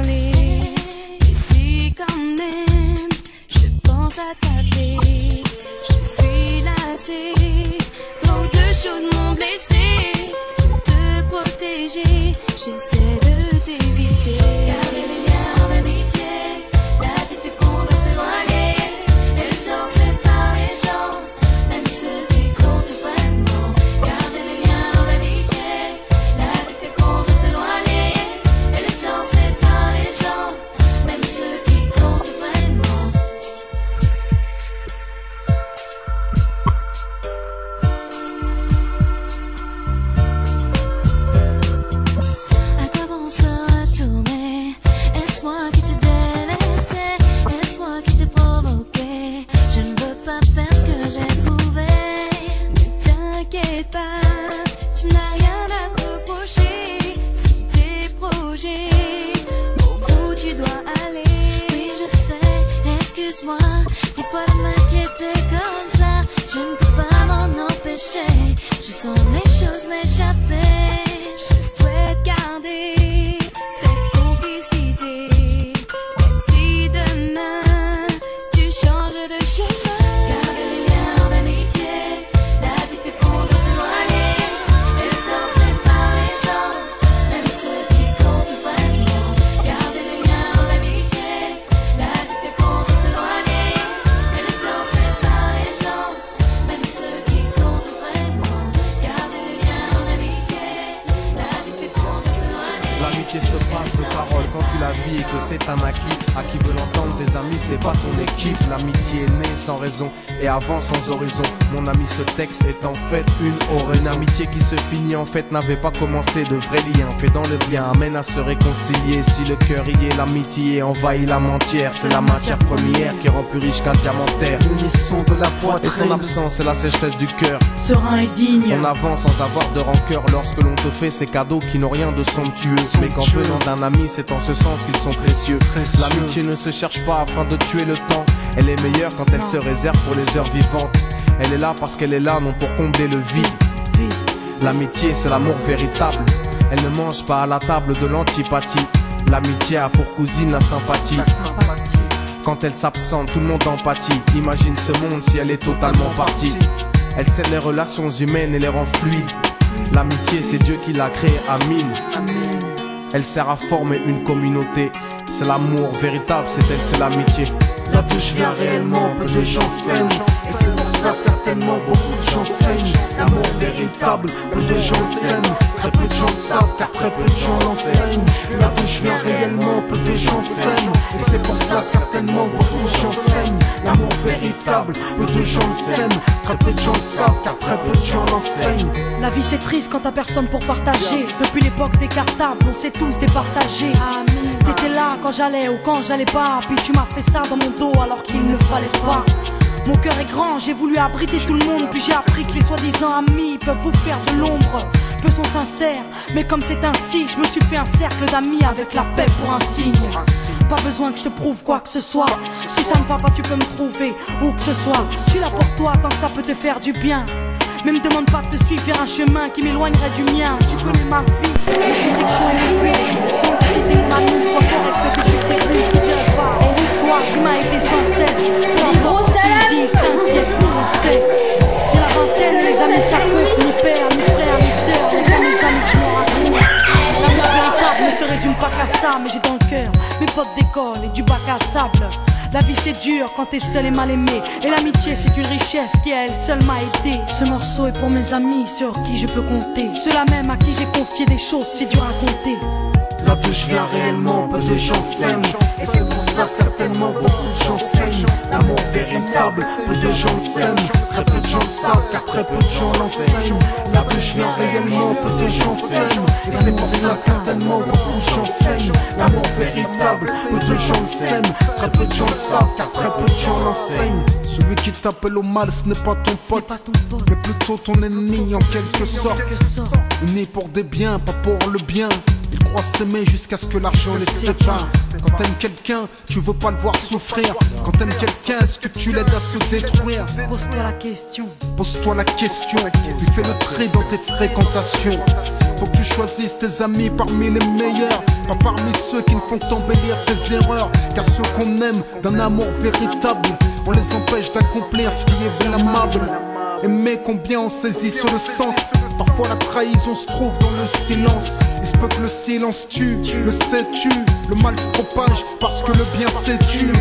parler. Et si quand même je pense à taper, je suis lassée. Trop de choses m'ont blessée. Pour te protéger, j'essaie de t'éviter. Garder les liens d'amitié, la difficulté de s'éloigner. Et le temps sépare les gens, même ceux qui comptent vraiment. Garder les liens d'amitié, la difficulté de s'éloigner. Et le temps sépare les gens, même ceux qui comptent vraiment. À quoi bon se retourner? Est-ce moi qui te délaissais? Est-ce moi qui t'ai provoqué? Je ne veux pas perdre ce que j'ai trouvé. Ne t'inquiète pas, tu n'as rien à te reprocher. Si tes projets, au bout tu dois aller. Oui je sais, excuse-moi, des fois de m'inquiéter comme ça. Je ne peux pas m'en empêcher. Je sens les choses m'échapper. Je souhaite garder cette complicité, même si demain tu changes de chemin. Garder les liens d'amitié, la difficulté de s'éloigner. Et le temps sépare les gens, même ceux qui comptent vraiment. Garder les liens d'amitié, la difficulté de s'éloigner. Et le temps sépare les gens, même ceux qui comptent vraiment. Garder les liens d'amitié, la difficulté de s'éloigner. L'amitié se passe de paroles quand tu la vis et que c'est un acquis. À qui veut l'entendre, tes amis, c'est pas ton équipe. L'amitié est née sans raison et avance sans horizon. Mon ami, ce texte est en fait une oraison. Une amitié qui se finit en fait n'avait pas commencé. De vrais liens faits dans le bien amènent à se réconcilier. Si le cœur y est, l'amitié envahit l'âme entière. C'est la matière première qui rend plus riche qu'un diamantaire. L'unisson de la Et son poitrine, absence, c'est la sécheresse du cœur. Serein et digne. On avance sans avoir de rancœur lorsque l'on te fait ces cadeaux qui n'ont rien de somptueux. Mais qu'en venant d'un ami, c'est en ce sens qu'ils sont précieux. L'amitié ne se cherche pas afin de tuer le temps. Elle est meilleure quand elle se réserve pour les heures vivantes. Elle est là parce qu'elle est là, non pour combler le vide. L'amitié, c'est l'amour véritable. Elle ne mange pas à la table de l'antipathie. L'amitié a pour cousine la sympathie. Quand elle s'absente, tout le monde empathie. Imagine ce monde si elle est totalement partie. Elle scelle les relations humaines et les rend fluides. L'amitié, c'est Dieu qui l'a créée, Amin. Elle sert à former une communauté. C'est l'amour véritable, c'est elle, c'est l'amitié. là d'où je viens réellement, peu de gens s'aiment. Et c'est pour cela certainement beaucoup de gens saignent. L'amour véritable, peu de gens s'aiment. Très peu de gens le savent car très peu de gens l'enseignent. Là d'où je viens réellement, peu de gens s'aiment. Et c'est pour cela certainement beaucoup de gens saignent. L'amour véritable, peu de gens le s'aiment. Très peu de gens le savent car très peu de gens l'enseignent. La vie c'est triste quand t'as personne pour partager. Depuis l'époque des cartables, on s'est tous départagés. T'étais là quand j'allais ou quand j'allais pas. Puis tu m'as fait ça dans mon dos alors qu'il ne fallait pas. Mon cœur est grand, j'ai voulu abriter tout le monde. Puis j'ai appris que les soi-disant amis peuvent vous faire de l'ombre. Peu sont sincères, mais comme c'est ainsi, je me suis fait un cercle d'amis avec la paix pour un signe. Pas besoin que je te prouve quoi que ce soit. Si ça ne va pas tu peux me trouver où que ce soit. Je suis là pour toi tant que ça peut te faire du bien. Mais me demande pas de te suivre vers un chemin qui m'éloignerait du mien. Tu connais ma vie, mes convictions et mes buts. Donc si t'es mon ami, sois correct depuis le début. Je t'oublierai pas, toi qui m'as aidé sans cesse. Peu importe ce qu'ils disent, t'inquiète, nous on sait. J'ai la vingtaine, les amis ça compte. Mes pères, mes frères, mes sœurs, les mes amis que je m'en raconte. L'amour véritable ne se résume pas qu'à ça. Mais j'ai dans le cœur mes potes d'école et du bac à sable. La vie c'est dur quand t'es seul et mal aimé. Et l'amitié c'est une richesse qui elle seule m'a aidé. Ce morceau est pour mes amis sur qui je peux compter. Ceux-là même à qui j'ai confié des choses, c'est dur à compter. Là d'où je viens réellement, peu de gens s'aiment. Et c'est pour cela certainement beaucoup de gens saignent. L'amour véritable, peu de gens le s'aiment. Très peu de gens le savent car très peu de gens l'enseignent. Là d'où je viens réellement, peu de gens s'aiment. Et c'est pour cela certainement beaucoup de gens saignent. L'amour véritable, peu de gens le s'aiment. Très peu de gens le savent car très peu de gens l'enseignent. Celui qui t'appelle au mal ce n'est pas ton pote, mais plutôt ton ennemi en quelque sorte. Unis pour des biens, pas pour le bien. Ils croient s'aimer jusqu'à ce que l'argent les sépare. Quand t'aimes quelqu'un, tu veux pas le voir souffrir. Quand t'aimes quelqu'un, est-ce que tu l'aides à se détruire? Pose-toi la question. Pose-toi la question, lui fais le trait dans tes fréquentations. Faut que tu choisisses tes amis parmi les meilleurs, pas parmi ceux qui ne font qu'embellir tes erreurs. Car ceux qu'on aime d'un amour véritable, on les empêche d'accomplir ce qui est blâmable. Aimer combien on saisit sur le sens. Parfois la trahison se trouve dans le silence. Il se peut que le silence tue, le sais-tu. Le mal se propage parce que le bien s'étue.